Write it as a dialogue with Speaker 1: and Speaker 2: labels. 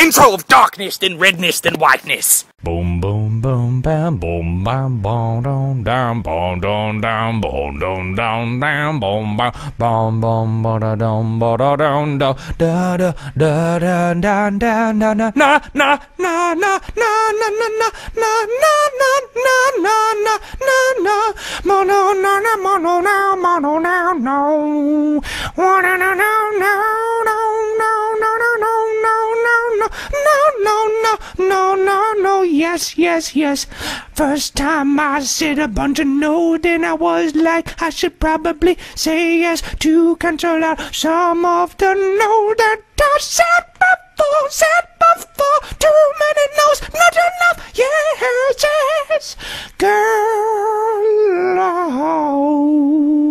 Speaker 1: intro of darkness, then redness, then whiteness.
Speaker 2: Boom boom boom bam boom bam boom down down boom down down boom down down down boom bam boom boom ba da down down da da da da da da da na na na na na na na na na na na na mono na na mono now mono now no wanna no no no no no no no no no no yes yes yes. First time I said a bunch of no, then I was like I should probably say yes to cancel out some of the no that I said before. Too many no's, not enough. Yes yes girl. Oh.